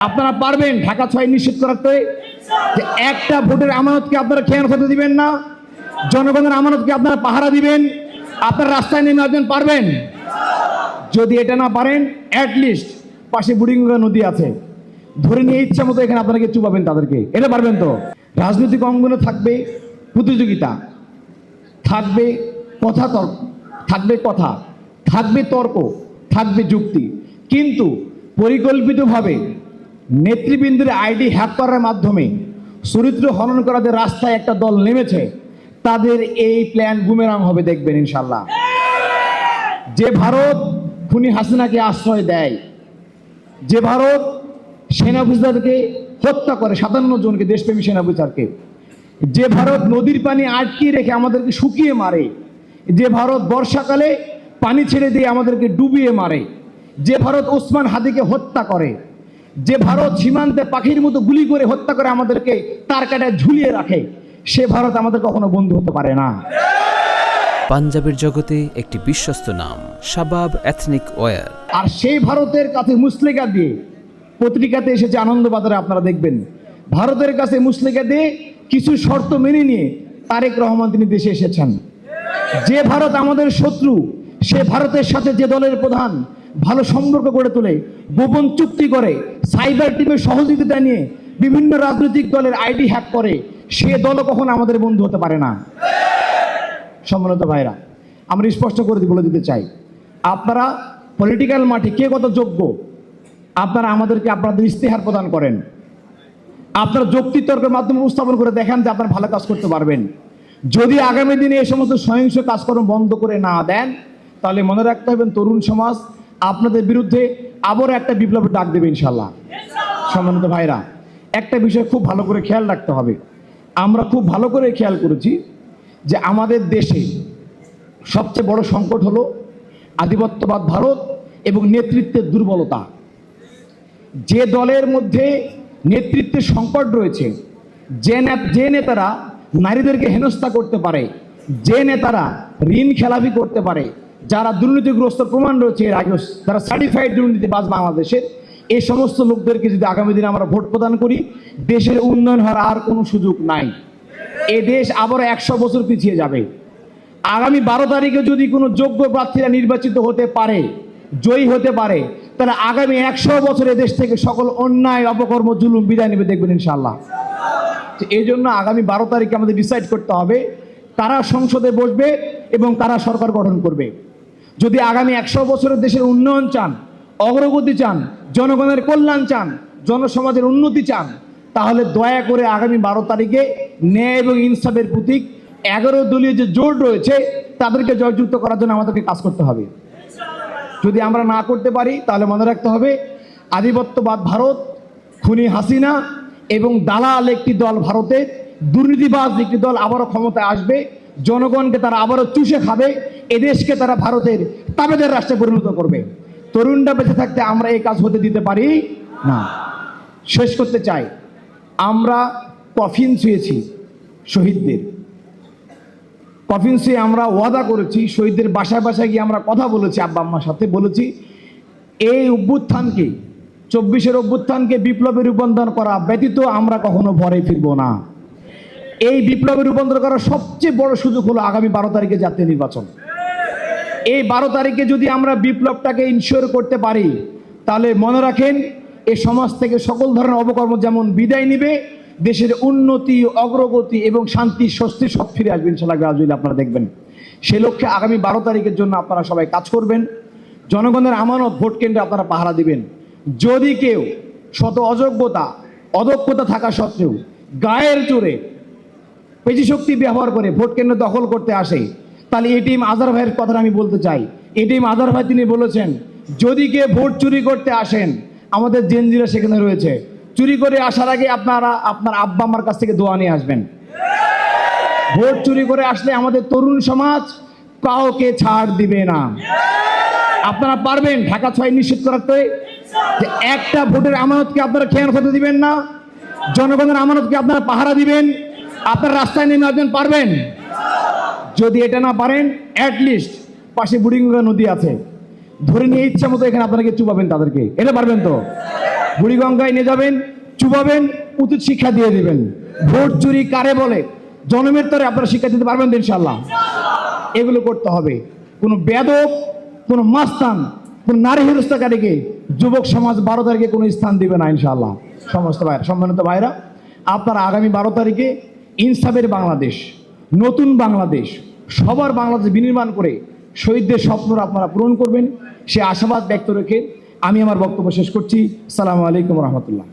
আপনারা পারবেন ঢাকা ৬ নিশ্চিত করতে যে একটা ভোটের আমানতকে আপনারা খেয়ানত হতে দিবেন না, জনগণের আমানতকে আপনারা পাহারা দিবেন, আপনারা রাস্তায় নেমে আসবেন, পারবেন? যদি এটা না পারেন অ্যাটলিস্ট পাশে বুড়িগঙ্গা নদী আছে, ধরে নিয়ে ইচ্ছা মতো এখানে আপনাকে চুপাবেন তাদেরকে, এটা পারবেন তো? রাজনৈতিক অঙ্গনে থাকবে প্রতিযোগিতা, থাকবে কথা তর্ক, থাকবে তর্ক, থাকবে যুক্তি, কিন্তু পরিকল্পিতভাবে নেতৃবৃন্দের আইডি হ্যাক করার মাধ্যমে চরিত্র হনন করার যে রাস্তায় একটা দল নেমেছে, তাদের এই প্ল্যান বুমেরাং হবে, দেখবেন ইনশাল্লাহ। যে ভারত খুনি হাসিনাকে আশ্রয় দেয়, যে ভারত সেনা অফিসারকে হত্যা করে, 57 জনকে, দেশপ্রেমী সেনা অফিসারকে, যে ভারত নদীর পানি আটকিয়ে রেখে আমাদেরকে শুকিয়ে মারে, যে ভারত বর্ষাকালে পানি ছেড়ে দিয়ে আমাদেরকে ডুবিয়ে মারে, যে ভারত ওসমান হাদিকে হত্যা করে, যে ভারত সীমান্তে পাখির মতো গুলি করে হত্যা করে আমাদেরকে তার কাটায় ঝুলিয়ে রাখে, সে ভারত আমাদের কখনো বন্ধু হতে পারে না। পাঞ্জাবের জগতে একটি বিশ্বস্ত নাম শাবাব এথনিক ওয়্যার। আর সেই ভারতের কাছে মুসলিকা দিয়ে পত্রিকাতে এসেছে, আনন্দবাজারে আপনারা দেখবেন, ভারতের কাছে মুসলিকা দিয়ে কিছু শর্ত মেনে নিয়ে তারেক রহমান তিনি দেশে এসেছেন। যে ভারত আমাদের শত্রু, সে ভারতের সাথে যে দলের প্রধান ভালো সম্পর্ক গড়ে তোলে, গোপন চুক্তি করে, সাইবার টিমের সহযোগিতা নিয়ে বিভিন্ন রাজনৈতিক দলের আইডি হ্যাক করে, সে দলও কখনো আমাদের বন্ধু হতে পারে না। সম্মানিত ভাইরা, আমরা স্পষ্ট করে বলে দিতে চাই, আপনারা পলিটিক্যাল মাঠে কে কত যোগ্য, আপনারা আমাদেরকে আপনাদের ইস্তেহার প্রদান করেন, আপনারা যুক্তিতর্কের মাধ্যমে উপস্থাপন করে দেখান যে আপনারা ভালো কাজ করতে পারবেন। যদি আগামী দিনে এই সমস্ত সহিংস কাজকর্ম বন্ধ করে না দেন, তাহলে মনে রাখতে হবে তরুণ সমাজ আপনাদের বিরুদ্ধে আবার একটা বিপ্লবের ডাক দেবে ইনশাল্লাহ। সম্মানিত ভাইরা, একটা বিষয় খুব ভালো করে খেয়াল রাখতে হবে। আমরা খুব ভালো করে খেয়াল করেছি যে আমাদের দেশে সবচেয়ে বড় সংকট হলো আধিপত্যবাদ ভারত এবং নেতৃত্বের দুর্বলতা। যে দলের মধ্যে নেতৃত্বের সংকট রয়েছে, যে নেতারা নারীদেরকে হেনস্থা করতে পারে, যে নেতারা ঋণ খেলাপি করতে পারে, যারা দুর্নীতিগ্রস্ত প্রমাণ রয়েছে, এর আগে যারা সার্টিফাইড দুর্নীতিবাজ বাংলাদেশের, এই সমস্ত লোকদেরকে যদি আগামী দিনে আমরা ভোট প্রদান করি, দেশের উন্নয়ন হওয়ার আর কোনো সুযোগ নাই। এ দেশ আবার 100 বছর পিছিয়ে যাবে। আগামী 12 তারিখে যদি কোনো যোগ্য প্রার্থীরা নির্বাচিত হতে পারে, জয়ী হতে পারে, তাহলে আগামী 100 বছরে দেশ থেকে সকল অন্যায়, অপকর্ম, জুলুম বিদায় নেবে, দেখবেন ইনশাআল্লাহ। এই জন্য আগামী 12 তারিখে আমাদের ডিসাইড করতে হবে কারা সংসদে বসবে এবং কারা সরকার গঠন করবে। যদি আগামী 100 বছরের দেশের উন্নয়ন চান, অগ্রগতি চান, জনগণের কল্যাণ চান, জনসমাজের উন্নতি চান, তাহলে দয়া করে আগামী 12 তারিখে ন্যায় এবং ইনসাফের প্রতীক 11 দলীয় যে জোট রয়েছে, তাদেরকে জয়যুক্ত করার জন্য আমাদেরকে কাজ করতে হবে। যদি আমরা না করতে পারি, তাহলে মনে রাখতে হবে আধিপত্যবাদ ভারত, খুনি হাসিনা এবং দালাল একটি দল, ভারতের দুর্নীতিবাজ একটি দল আবারও ক্ষমতায় আসবে, জনগণকে তারা আবারও চুষে খাবে, এদেশকে তারা ভারতের তাবেদার রাষ্ট্রে পরিণত করবে। তরুণরা বেঁচে থাকতে আমরা এই কাজ হতে দিতে পারি না। শেষ করতে চাই, আমরা কফিন ছুঁয়েছি শহীদদের, কফিন ছুঁয়ে আমরা ওয়াদা করেছি, শহীদদের বাসায় বাসায় গিয়ে আমরা কথা বলেছি, আব্বা আম্মার সাথে বলেছি, এই অভ্যুত্থানকে, 24-এর অভ্যুত্থানকে বিপ্লবে রূপান্তর করা ব্যতীত আমরা কখনো ভরে ফিরব না। এই বিপ্লবে রূপান্তর করার সবচেয়ে বড় সুযোগ হলো আগামী 12 তারিখে জাতীয় নির্বাচন। এই 12 তারিখে যদি আমরা বিপ্লবটাকে ইনশিওর করতে পারি, তাহলে মনে রাখেন এই সমাজ থেকে সকল ধরনের অপকর্ম যেমন বিদায় নিবে, দেশের উন্নতি, অগ্রগতি এবং শান্তি, স্বস্তি সব ফিরে আসবে ইনশাআল্লাহ। আপনারা দেখবেন সে লক্ষ্যে আগামী 12 তারিখের জন্য আপনারা সবাই কাজ করবেন। জনগণের আমানত ভোট কেন্দ্রে আপনারা পাহারা দিবেন। যদি কেউ শত অদক্ষতা থাকা সত্ত্বেও গায়ের জোরে পেশিশক্তি ব্যবহার করে ভোট কেন্দ্র দখল করতে আসে, তাহলে এটিএম আজহার ভাইয়ের কথা আমি বলতে চাই। এটিএম আজহার ভাই তিনি বলেছেন, যদি কে ভোট চুরি করতে আসেন, আমাদের জেনজিরা সেখানে রয়েছে, চুরি করে আসার আগে আপনারা আপনার আব্বা আম্মার কাছ থেকে দোয়া নিয়ে আসবেন। ভোট চুরি করে আসলে আমাদের তরুণ সমাজ কাউকে ছাড় দিবে না। আপনারা পারবেন ঢাকা 6 নিশ্চিত করতে যে একটা ভোটের আমানতকে আপনারা খেয়ানত হতে দিবেন না, জনগণের আমানতকে আপনারা পাহারা দিবেন, আপনারা রাস্তায় নেমে আসবেন, পারবেন? যদি এটা না পারেন অ্যাটলিস্ট পাশে বুড়িগঙ্গা নদী আছে, ধরে নিয়ে ইচ্ছা মতো এখানে আপনাকে চুপাবেন তাদেরকে, এটা পারবেন তো? বুড়িগঙ্গায় নিয়ে যাবেন, চুবাবেন, উচিত শিক্ষা দিয়ে দিবেন। ভোট চুরি কারে বলে জনমের তরে আপনারা শিক্ষা দিতে পারবেন তো ইনশাআল্লাহ? এগুলো করতে হবে। কোনো বেদক, কোনো মাস্তান, কোন নারী হেরস্তাকারীকে যুবক সমাজ 12 তারিখে কোনো স্থান দিবে না ইনশাআল্লাহ। সমস্ত ভাইরা, সম্মানিত ভাইরা, আপনারা আগামী 12 তারিখে ইনসাফের বাংলাদেশ, নতুন বাংলাদেশ, সবার বাংলাদেশ বিনির্মাণ করে শহীদদের স্বপ্নরা আপনারা পূরণ করবেন, সে আশাবাদ ব্যক্ত রেখে আমি আমার বক্তব্য শেষ করছি। আসসালামু আলাইকুম রহমতুল্লাহ।